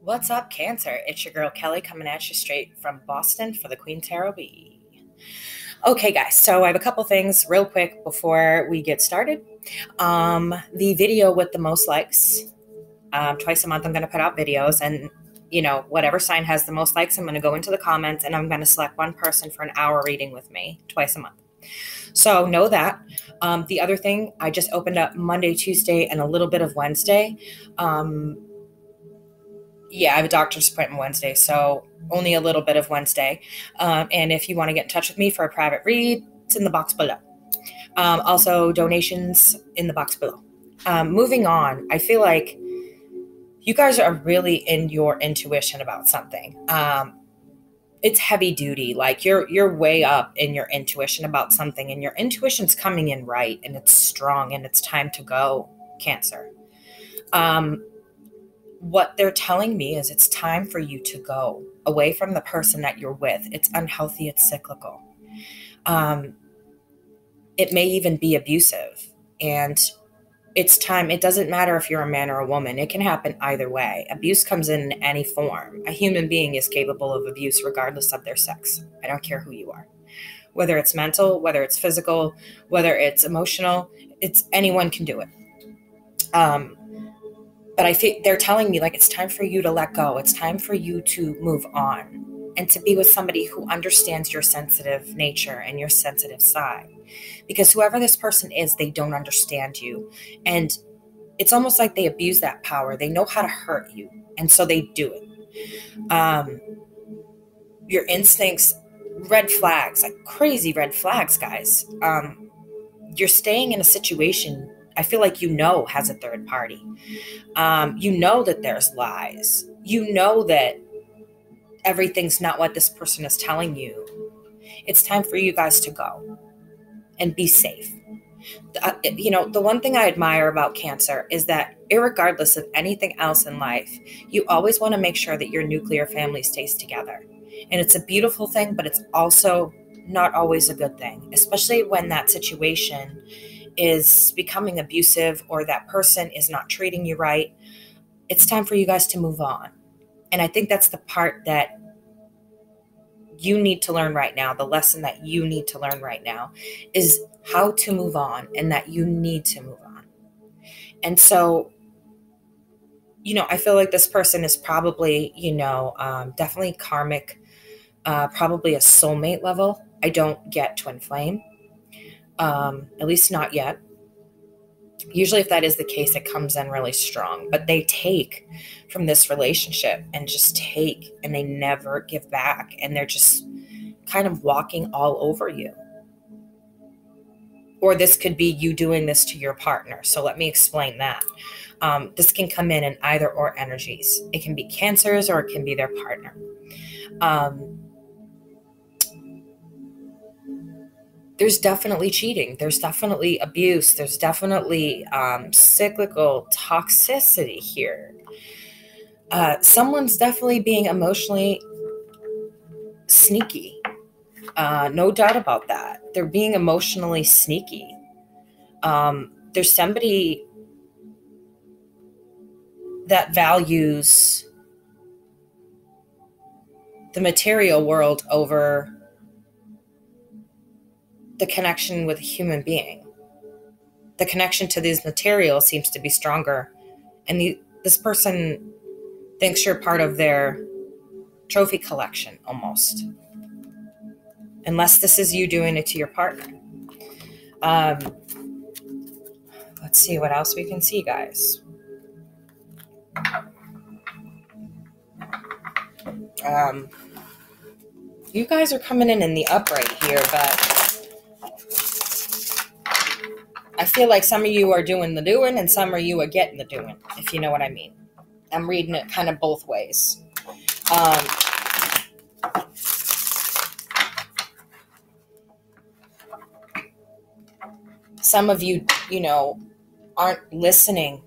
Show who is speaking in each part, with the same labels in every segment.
Speaker 1: What's up, Cancer? It's your girl Kelly coming at you straight from Boston for the Queen Tarot Bee. Okay, guys, so I have a couple things real quick before we get started. The video with the most likes, twice a month I'm going to put out videos, and whatever sign has the most likes, I'm going to go into the comments and I'm going to select one person for an hour reading with me twice a month. So know that. The other thing, I just opened up Monday, Tuesday, and a little bit of Wednesday. I have a doctor's appointment Wednesday, so only a little bit of Wednesday. And if you want to get in touch with me for a private read, it's in the box below. Also, donations in the box below. Moving on, I feel like you guys are really in your intuition about something. It's heavy duty. Like you're way up in your intuition about something, and your intuition's coming in right, and it's strong, and it's time to go, Cancer. What they're telling me is it's time for you to go away from the person that you're with. It's unhealthy. It's cyclical. It may even be abusive, and it's time. It doesn't matter if you're a man or a woman. It can happen either way. Abuse comes in any form. A human being is capable of abuse regardless of their sex. I don't care who you are. Whether it's mental, whether it's physical, whether it's emotional, anyone can do it. But I think they're telling me like it's time for you to let go. It's time for you to move on and to be with somebody who understands your sensitive nature and your sensitive side. Because whoever this person is, they don't understand you. And it's almost like they abuse that power. They know how to hurt you. And so they do it. Your instincts, red flags, like crazy red flags, guys. You're staying in a situation I feel like has a third party. That there's lies. That everything's not what this person is telling you. It's time for you guys to go and be safe. The one thing I admire about Cancer is that irregardless of anything else in life, you always want to make sure that your nuclear family stays together. And it's a beautiful thing, but it's also not always a good thing, especially when that situation is becoming abusive or that person is not treating you right. It's time for you guys to move on. And I think that's the part that you need to learn right now. The lesson that you need to learn right now is how to move on, and that you need to move on. And so, I feel like this person is probably, definitely karmic, probably a soulmate level. I don't get twin flame. At least not yet. Usually if that is the case, it comes in really strong, but they take from this relationship and just take, and they never give back. And they're just kind of walking all over you. Or this could be you doing this to your partner. So let me explain that. This can come in either or energies. It can be Cancers or it can be their partner. There's definitely cheating. There's definitely abuse. There's definitely cyclical toxicity here. Someone's definitely being emotionally sneaky. No doubt about that. They're being emotionally sneaky. There's somebody that values the material world over the connection with a human being. The connection to these materials seems to be stronger. And this person thinks you're part of their trophy collection almost. Unless this is you doing it to your partner. Let's see what else we can see, guys. You guys are coming in the upright here, but I feel like some of you are doing the doing and some of you are getting the doing, if you know what I mean. I'm reading it kind of both ways. Some of you, aren't listening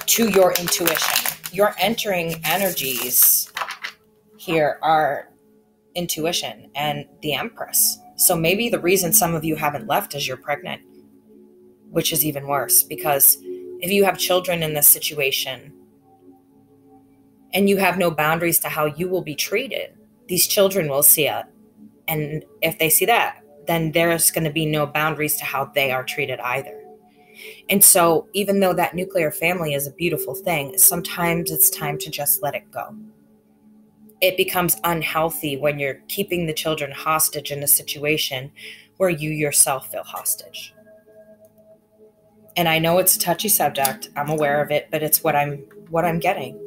Speaker 1: to your intuition. You're entering energies here are intuition and the Empress. So maybe the reason some of you haven't left is you're pregnant, which is even worse, because if you have children in this situation, and you have no boundaries to how you will be treated, these children will see it. And if they see that, then there's going to be no boundaries to how they are treated either. And so even though that nuclear family is a beautiful thing, sometimes it's time to just let it go. It becomes unhealthy when you're keeping the children hostage in a situation where you yourself feel hostage. And I know it's a touchy subject. I'm aware of it, but it's what I'm getting.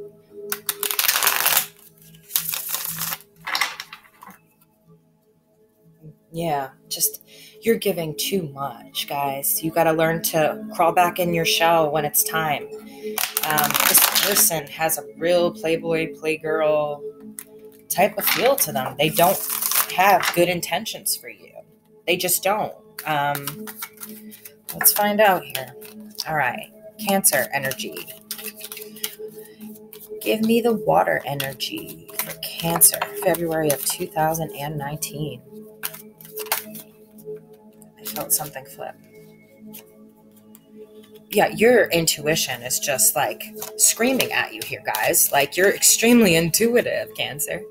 Speaker 1: Yeah, just you're giving too much, guys. You got to learn to crawl back in your shell when it's time. This person has a real playboy, playgirl type of feel to them. They don't have good intentions for you. They just don't. Let's find out here. All right, Cancer energy. Give me the water energy for Cancer, February of 2019. I felt something flip. Yeah, your intuition is just like screaming at you here, guys. Like, you're extremely intuitive, Cancer.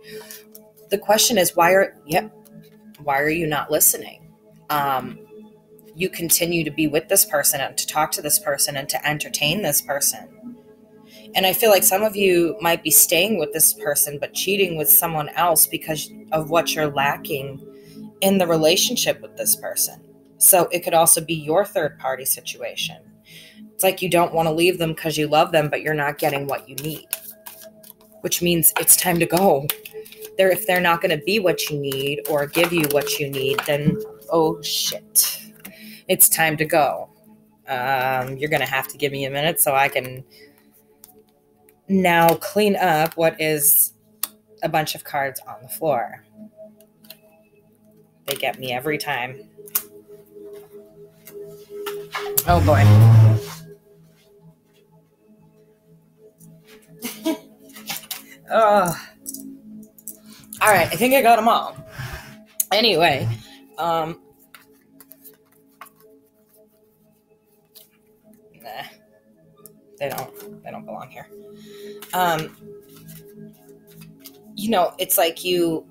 Speaker 1: The question is, why are you not listening? You continue to be with this person and to talk to this person and to entertain this person. And I feel like some of you might be staying with this person but cheating with someone else because of what you're lacking in the relationship with this person. So it could also be your third party situation. It's like you don't want to leave them because you love them, but you're not getting what you need, which means it's time to go. If they're not going to be what you need or give you what you need, then, oh shit, it's time to go. You're going to have to give me a minute so I can now clean up what is a bunch of cards on the floor. They get me every time. Oh boy. Oh. All right, I think I got them all. Anyway, nah, they don't belong here. It's like you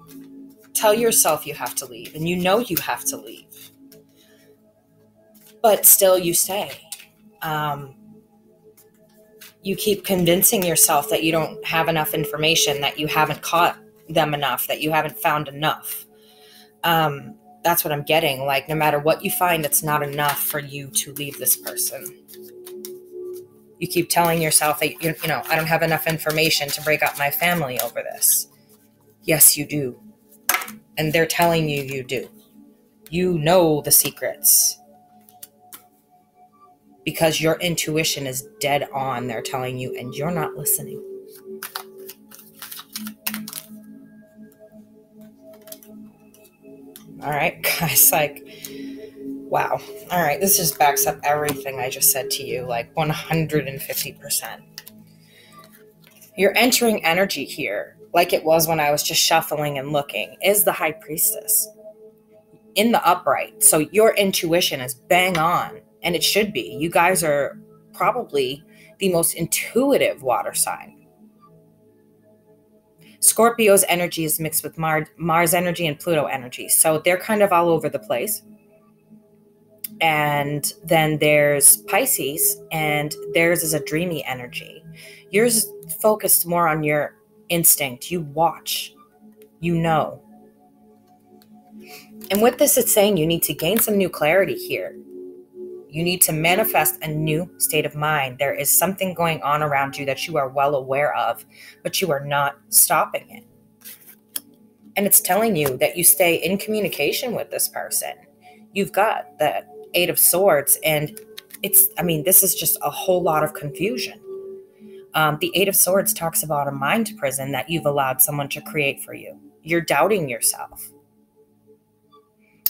Speaker 1: tell yourself you have to leave, and you know you have to leave, but still you stay. You keep convincing yourself that you don't have enough information, that you haven't caught them enough, that you haven't found enough. That's what I'm getting. Like, no matter what you find, it's not enough for you to leave this person. You keep telling yourself that, I don't have enough information to break up my family over this. Yes, you do. And they're telling you you do. You know the secrets. Because your intuition is dead on, they're telling you, and you're not listening. All right, guys, like, wow. All right, this just backs up everything I just said to you, like 150%. You're entering energy here, like it was when I was just shuffling and looking, is the High Priestess in the upright. So your intuition is bang on, and it should be. You guys are probably the most intuitive water sign. Scorpio's energy is mixed with Mars energy and Pluto energy. So they're kind of all over the place. And then there's Pisces, and theirs is a dreamy energy. Yours is focused more on your instinct. You watch, you know. And with this, it's saying you need to gain some new clarity here. You need to manifest a new state of mind. There is something going on around you that you are well aware of, but you are not stopping it. And it's telling you that you stay in communication with this person. You've got the Eight of Swords, and this is just a whole lot of confusion. The Eight of Swords talks about a mind prison that you've allowed someone to create for you. You're doubting yourself.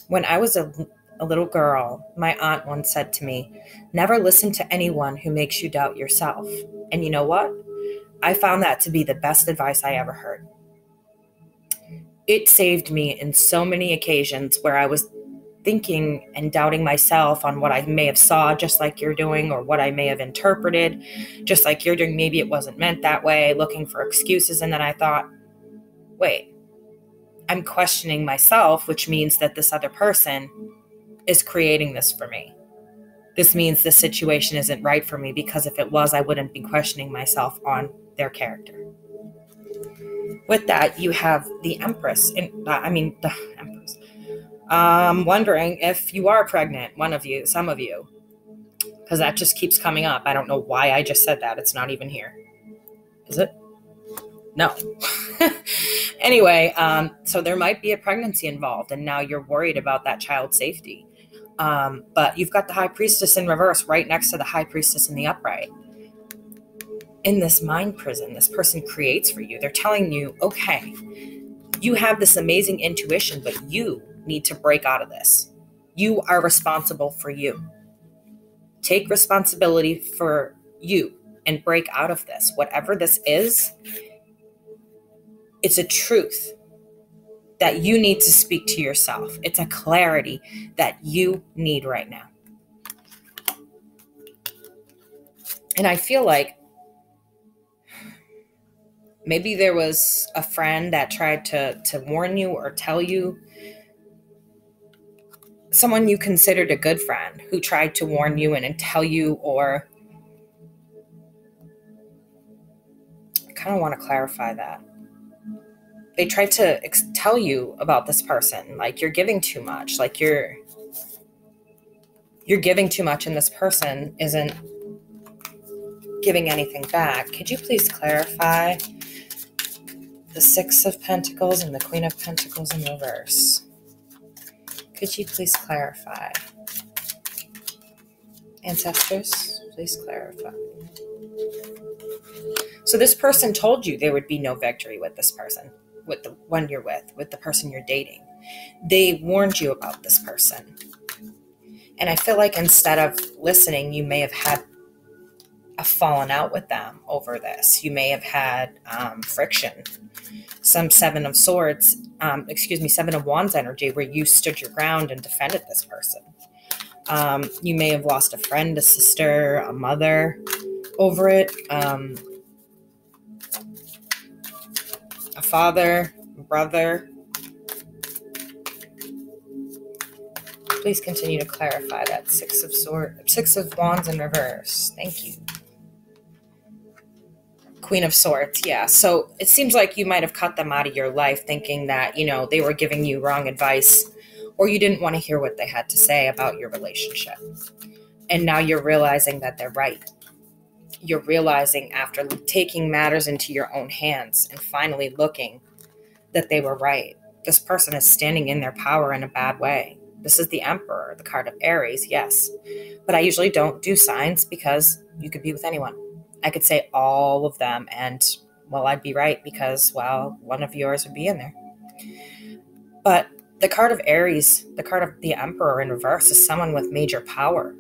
Speaker 1: When I was a little girl, my aunt once said to me, never listen to anyone who makes you doubt yourself. And you know what? I found that to be the best advice I ever heard. It saved me in so many occasions where I was thinking and doubting myself on what I may have saw, just like you're doing, or what I may have interpreted, just like you're doing. Maybe it wasn't meant that way, looking for excuses. And then I thought, wait, I'm questioning myself, which means that this other person is creating this for me. This means this situation isn't right for me, because if it was, I wouldn't be questioning myself on their character. With that, you have the Empress. The Empress. I'm wondering if you are pregnant, one of you, some of you, because that just keeps coming up. I don't know why I just said that. It's not even here. Is it? No. Anyway, so there might be a pregnancy involved, and now you're worried about that child's safety. But you've got the High Priestess in reverse right next to the High Priestess in the upright. In this mind prison, this person creates for you. They're telling you, okay, you have this amazing intuition, but you need to break out of this. You are responsible for you. Take responsibility for you and break out of this. Whatever this is, it's a truth that you need to speak to yourself. It's a clarity that you need right now. And I feel like maybe there was a friend that tried to warn you or tell you. Someone you considered a good friend who tried to warn you and tell you, or I kind of want to clarify that. They tried to tell you about this person, like you're giving too much, like you're giving too much and this person isn't giving anything back. Could you please clarify the Six of Pentacles and the Queen of Pentacles in reverse? Could you please clarify? Ancestors, please clarify. So this person told you there would be no victory with this person, with the one you're with the person you're dating. They warned you about this person. And I feel like instead of listening, you may have had a fallen out with them over this. You may have had friction. Some Seven of Wands energy, where you stood your ground and defended this person. You may have lost a friend, a sister, a mother over it. A father, a brother. Please continue to clarify that Six of Wands in reverse. Thank you. Queen of Swords, yeah. So it seems like you might have cut them out of your life thinking that, they were giving you wrong advice, or you didn't want to hear what they had to say about your relationship. And now you're realizing that they're right. You're realizing after taking matters into your own hands and finally looking that they were right. This person is standing in their power in a bad way. This is the Emperor, the card of Aries, yes. But I usually don't do signs because you could be with anyone. I could say all of them and, well, I'd be right because, well, one of yours would be in there. But the card of Aries, the card of the Emperor in reverse, is someone with major power.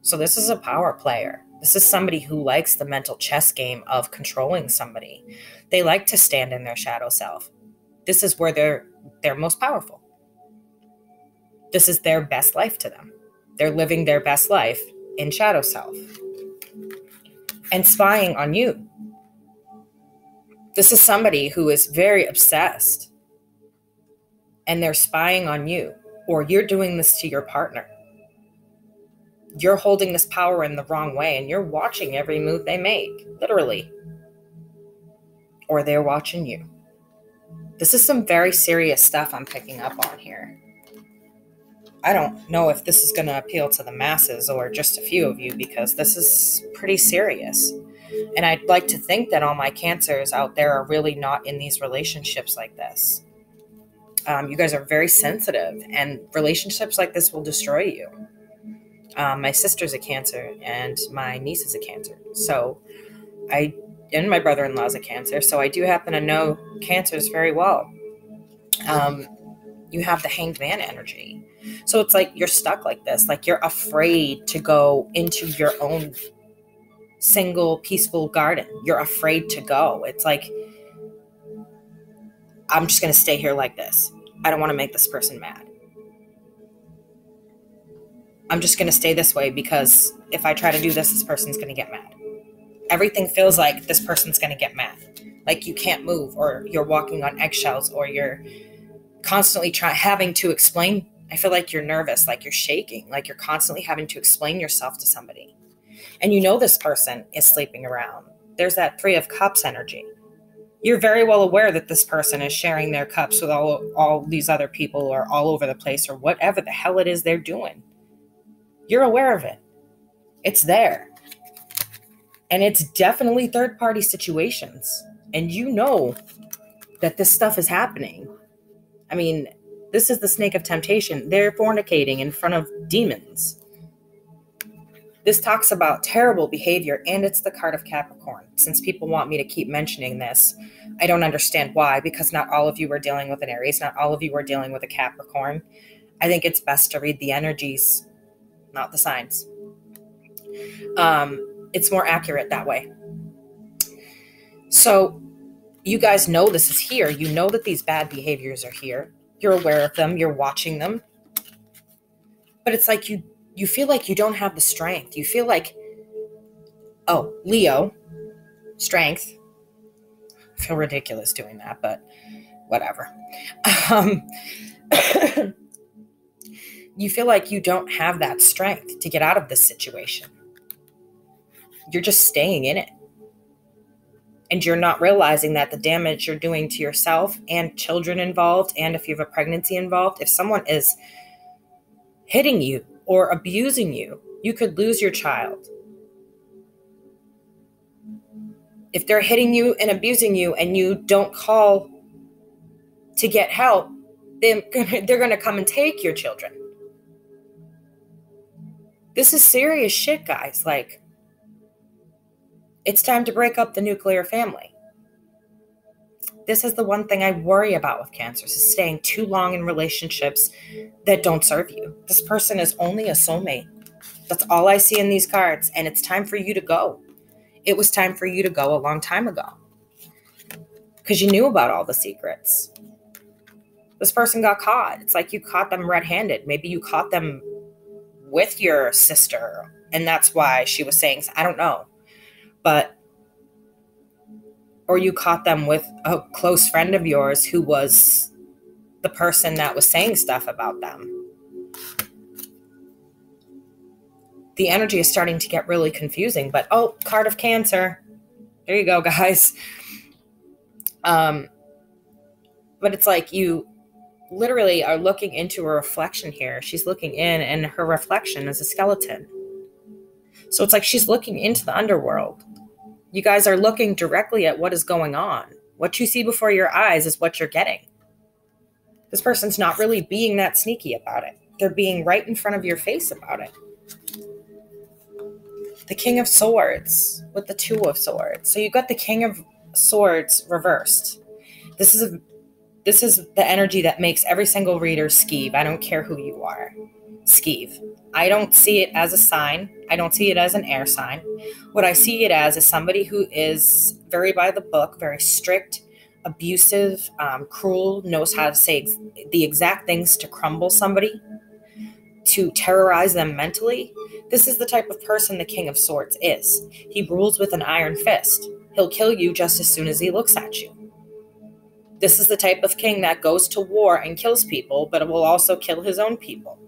Speaker 1: So this is a power player. This is somebody who likes the mental chess game of controlling somebody. They like to stand in their shadow self. This is where they're most powerful. This is their best life to them. They're living their best life in shadow self and spying on you. This is somebody who is very obsessed and they're spying on you, or you're doing this to your partner. You're holding this power in the wrong way and you're watching every move they make, literally. Or they're watching you. This is some very serious stuff I'm picking up on here. I don't know if this is going to appeal to the masses or just a few of you, because this is pretty serious. And I'd like to think that all my Cancers out there are really not in these relationships like this. You guys are very sensitive, and relationships like this will destroy you. My sister's a Cancer and my niece is a Cancer. And my brother-in-law's a Cancer. So I do happen to know Cancers very well. You have the Hanged Man energy. So it's like you're stuck like this. Like you're afraid to go into your own single peaceful garden. You're afraid to go. It's like, I'm just going to stay here like this. I don't want to make this person mad. I'm just going to stay this way because if I try to do this person's going to get mad. Everything feels like this person's going to get mad. Like you can't move, or you're walking on eggshells, or you're constantly having to explain. I feel like you're nervous, like you're shaking, like you're constantly having to explain yourself to somebody. And you know this person is sleeping around. There's that 3 of Cups energy. You're very well aware that this person is sharing their cups with all these other people, or all over the place, or whatever the hell it is they're doing. You're aware of it. It's there. And it's definitely third-party situations. And you know that this stuff is happening. I mean, this is the snake of temptation. They're fornicating in front of demons. This talks about terrible behavior, and it's the card of Capricorn. Since people want me to keep mentioning this, I don't understand why, because not all of you are dealing with an Aries. Not all of you are dealing with a Capricorn. I think it's best to read the energies, not the signs. It's more accurate that way. So you guys know this is here. You know that these bad behaviors are here. You're aware of them. You're watching them. But it's like you feel like you don't have the strength. You feel like, oh, Leo, strength. I feel ridiculous doing that, but whatever. You feel like you don't have that strength to get out of this situation. You're just staying in it. And you're not realizing that the damage you're doing to yourself and children involved, and if you have a pregnancy involved, if someone is hitting you or abusing you, you could lose your child. If they're hitting you and abusing you and you don't call to get help, then they're going to come and take your children. This is serious shit, guys. Like, it's time to break up the nuclear family. This is the one thing I worry about with Cancers, is staying too long in relationships that don't serve you. This person is only a soulmate. That's all I see in these cards, and it's time for you to go. It was time for you to go a long time ago because you knew about all the secrets. This person got caught. It's like you caught them red-handed. Maybe you caught them with your sister, and that's why she was saying, I don't know. Or you caught them with a close friend of yours who was the person that was saying stuff about them. The energy is starting to get really confusing, but card of Cancer. There you go, guys. But it's like you literally are looking into a reflection here. She's looking in, and her reflection is a skeleton. So it's like she's looking into the underworld. You guys are looking directly at what is going on. What you see before your eyes is what you're getting. This person's not really being that sneaky about it. They're being right in front of your face about it. The King of Swords with the 2 of Swords. So you've got the King of Swords reversed. This is the energy that makes every single reader skeeve. I don't care who you are. Skeeve. I don't see it as a sign. I don't see it as an air sign. What I see it as is somebody who is very by the book, very strict, abusive, cruel, knows how to say the exact things to crumble somebody, to terrorize them mentally. This is the type of person the King of Swords is. He rules with an iron fist. He'll kill you just as soon as he looks at you. This is the type of king that goes to war and kills people, but it will also kill his own people.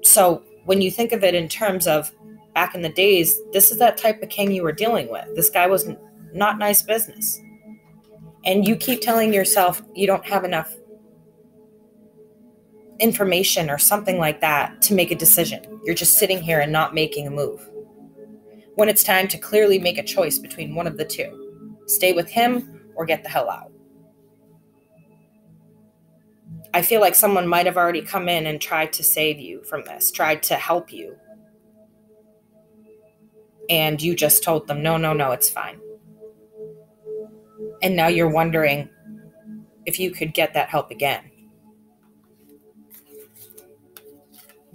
Speaker 1: So when you think of it in terms of back in the days, this is that type of king you were dealing with. This guy was not nice business. And you keep telling yourself you don't have enough information or something like that to make a decision. You're just sitting here and not making a move. When it's time to clearly make a choice between one of the two. Stay with him or get the hell out. I feel like someone might have already come in and tried to save you from this, tried to help you. And you just told them, no, it's fine. And now you're wondering if you could get that help again.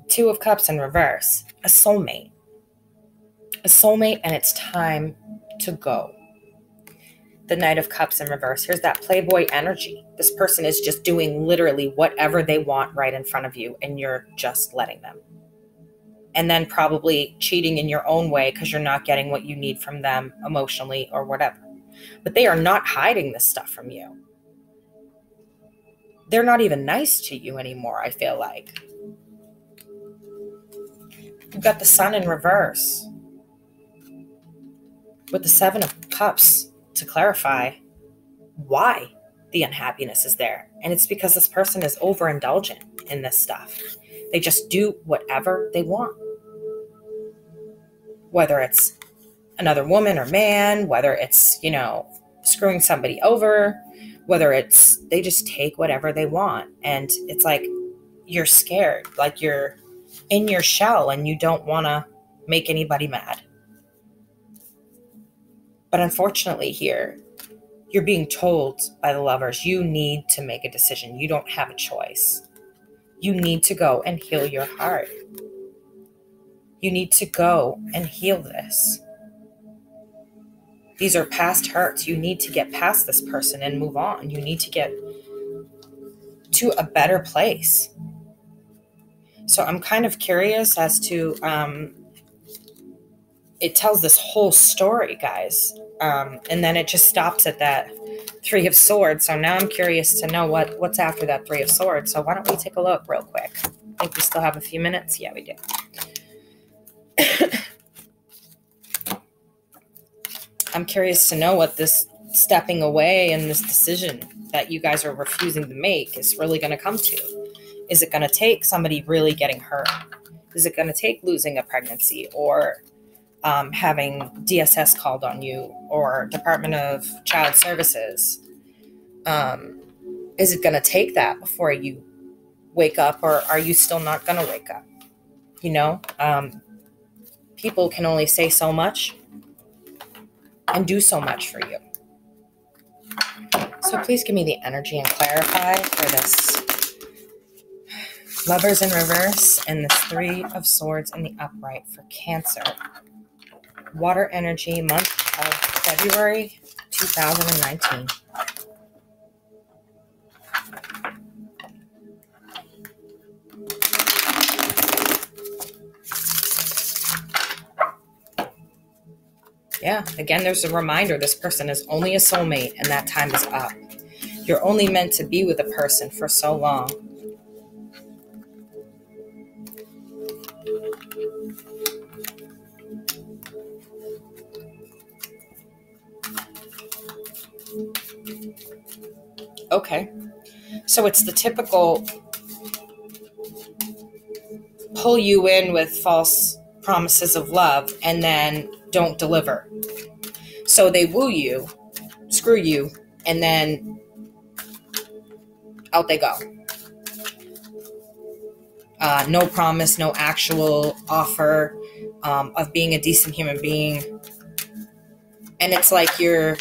Speaker 1: 2 of Cups in reverse. A soulmate. A soulmate, and it's time to go. the Knight of Cups in reverse. Here's that playboy energy. This person is just doing literally whatever they want right in front of you, and you're just letting them. And then probably cheating in your own way because you're not getting what you need from them emotionally or whatever. But they are not hiding this stuff from you. They're not even nice to you anymore, I feel like. You've got the Sun in reverse with the Seven of Cups to clarify why the unhappiness is there. And it's because this person is overindulgent in this stuff. They just do whatever they want. Whether it's another woman or man, whether it's, screwing somebody over, whether it's they just take whatever they want. And it's like you're scared, like you're in your shell and you don't want to make anybody mad. But unfortunately here, you're being told by the Lovers, you need to make a decision. You don't have a choice. You need to go and heal your heart. You need to go and heal this. These are past hurts. You need to get past this person and move on. You need to get to a better place. So I'm kind of curious as to, it tells this whole story, guys. And then it just stops at that Three of Swords. So now I'm curious to know what's after that Three of Swords. So why don't we take a look real quick? I think we still have a few minutes. Yeah, we do. I'm curious to know what this stepping away and this decision that you guys are refusing to make is really going to come to. Is it going to take somebody really getting hurt? Is it going to take losing a pregnancy or having DSS called on you or Department of Child Services? Is it going to take that before you wake up, or are you still not going to wake up? People can only say so much and do so much for you. So please give me the energy and clarify for this Lovers in reverse and this Three of Swords in the upright for Cancer. Water energy, month of February 2019. Yeah, again, there's a reminder this person is only a soulmate and that time is up. You're only meant to be with a person for so long. Okay, so it's the typical pull you in with false promises of love and then don't deliver. So they woo you, screw you, and then out they go. No promise, no actual offer of being a decent human being. And it's like you're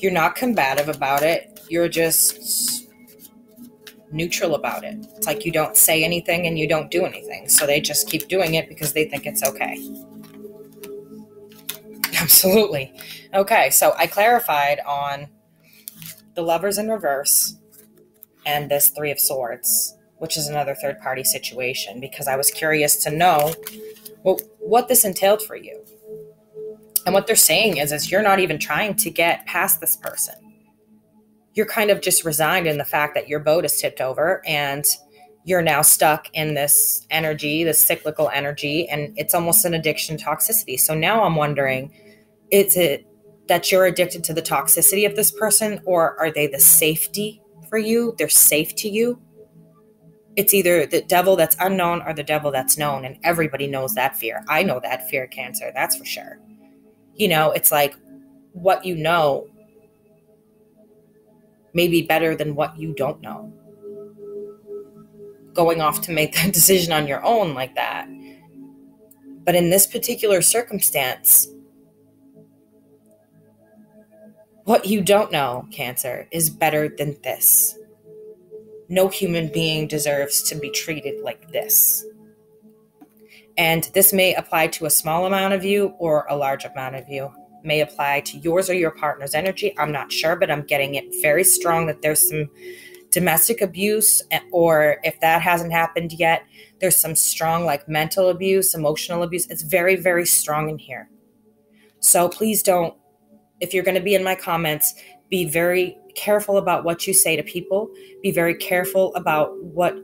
Speaker 1: not combative about it. You're just neutral about it. It's like you don't say anything and you don't do anything. So they just keep doing it because they think it's okay. Absolutely. Okay, so I clarified on the Lovers in reverse and this Three of Swords, which is another third-party situation, because I was curious to know what this entailed for you. And what they're saying is you're not even trying to get past this person. You're kind of just resigned in the fact that your boat is tipped over and you're now stuck in this energy, this cyclical energy, and it's almost an addiction toxicity. So now I'm wondering, is it that you're addicted to the toxicity of this person, or are they the safety for you? They're safe to you. It's either the devil that's unknown or the devil that's known, and everybody knows that fear. I know that fear, Cancer, that's for sure. It's like what you know may be better than what you don't know. Going off to make that decision on your own like that. But in this particular circumstance, what you don't know, Cancer, is better than this. No human being deserves to be treated like this. And this may apply to a small amount of you or a large amount of you. may apply to yours or your partner's energy. I'm not sure, but I'm getting it very strong that there's some domestic abuse, or if that hasn't happened yet, there's some strong like mental abuse, emotional abuse. It's very, very strong in here. So please don't, if you're going to be in my comments, be very careful about what you say to people. Be very careful about what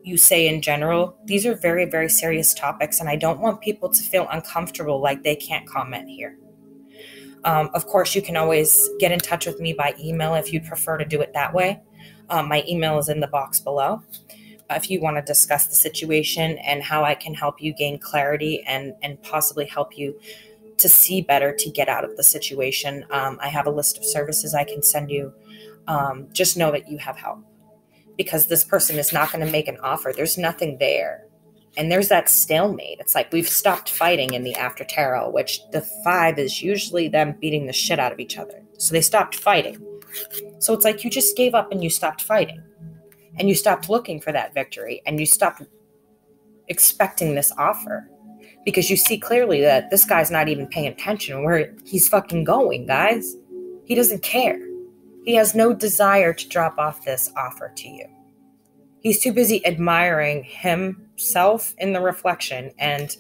Speaker 1: you say in general. These are very, very serious topics, and I don't want people to feel uncomfortable like they can't comment here. Of course, you can always get in touch with me by email if you'd prefer to do it that way. My email is in the box below. If you want to discuss the situation and how I can help you gain clarity and possibly help you to see better to get out of the situation, I have a list of services I can send you. Just know that you have help, because this person is not going to make an offer. There's nothing there. And there's that stalemate. It's like we've stopped fighting in the after tarot, which the 5 is usually them beating the shit out of each other. So they stopped fighting. So it's like you just gave up and you stopped fighting. And you stopped looking for that victory. And you stopped expecting this offer. Because you see clearly that this guy's not even paying attention where he's fucking going, guys. He doesn't care. He has no desire to drop off this offer to you. He's too busy admiring himself in the reflection and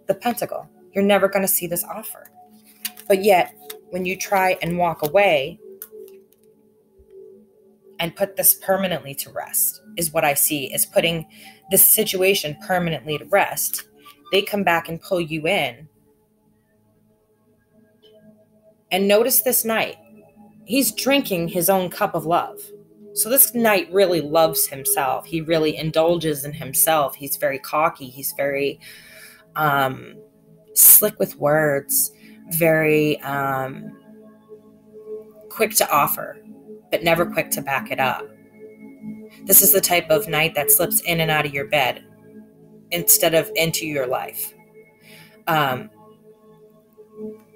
Speaker 1: the pentacle. You're never going to see this offer. But yet, when you try and walk away and put this permanently to rest, is what I see, is putting this situation permanently to rest. They come back and pull you in. And notice this knight. He's drinking his own cup of love. So this knight really loves himself. He really indulges in himself. He's very cocky. He's very slick with words, very quick to offer, but never quick to back it up. This is the type of knight that slips in and out of your bed instead of into your life.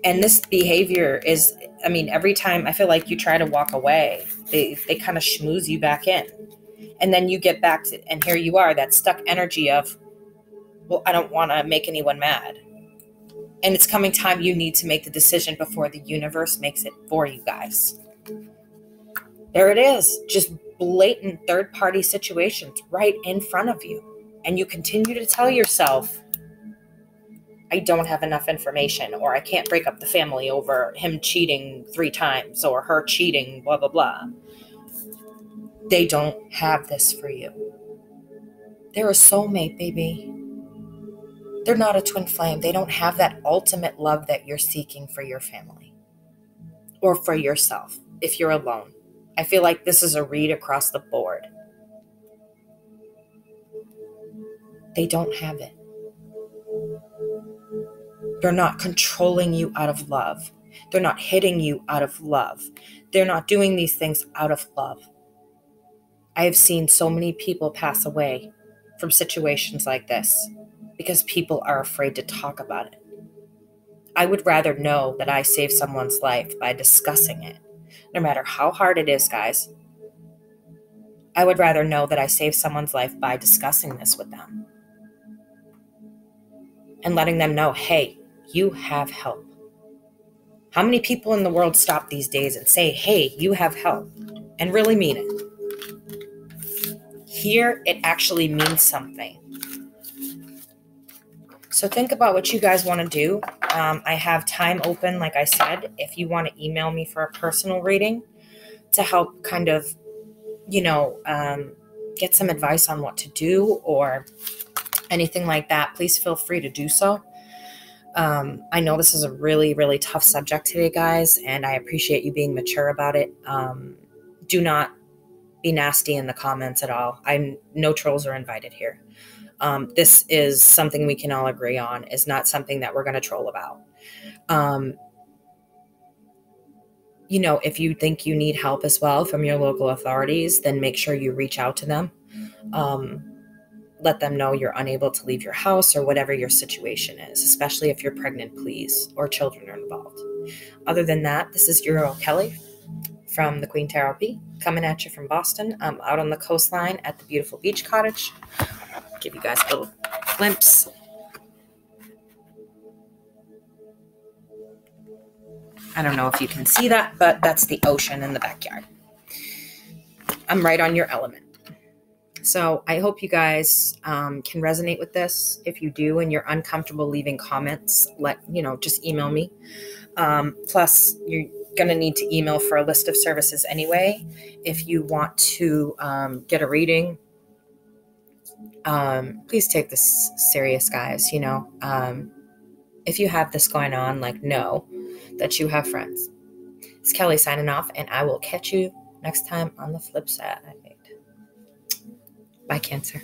Speaker 1: And this behavior is, I mean, every time I feel like you try to walk away, they kind of schmooze you back in. And then you get back to, and here you are, that stuck energy of, well, I don't want to make anyone mad. And it's coming time you need to make the decision before the universe makes it for you guys. There it is. Just blatant third-party situations right in front of you. And you continue to tell yourself, I don't have enough information, or I can't break up the family over him cheating 3 times or her cheating, blah, blah, blah. They don't have this for you. They're a soulmate, baby. They're not a twin flame. They don't have that ultimate love that you're seeking for your family or for yourself if you're alone. I feel like this is a read across the board. They don't have it. They're not controlling you out of love. They're not hitting you out of love. They're not doing these things out of love. I have seen so many people pass away from situations like this because people are afraid to talk about it. I would rather know that I saved someone's life by discussing it, no matter how hard it is, guys. I would rather know that I saved someone's life by discussing this with them and letting them know, hey, you have help. How many people in the world stop these days and say, hey, you have help, and really mean it? Here, it actually means something. So think about what you guys want to do. I have time open, like I said, if you want to email me for a personal reading to help kind of, get some advice on what to do or anything like that, please feel free to do so. I know this is a really, really tough subject today, guys, and I appreciate you being mature about it. Do not be nasty in the comments at all. No trolls are invited here. This is something we can all agree on, is not something that we're going to troll about. If you think you need help as well from your local authorities, then make sure you reach out to them. Let them know you're unable to leave your house or whatever your situation is, especially if you're pregnant, please, or children are involved. Other than that, this is your girl Kelly from the Queen Tarot P, coming at you from Boston. I'm out on the coastline at the beautiful beach cottage. Give you guys a little glimpse. I don't know if you can see that, but that's the ocean in the backyard. I'm right on your element. So I hope you guys can resonate with this. If you do and you're uncomfortable leaving comments, just email me. Plus, you're going to need to email for a list of services anyway. If you want to get a reading, please take this serious, guys. If you have this going on, know that you have friends. It's Kelly signing off, and I will catch you next time on the flip side. Bye, Cancer.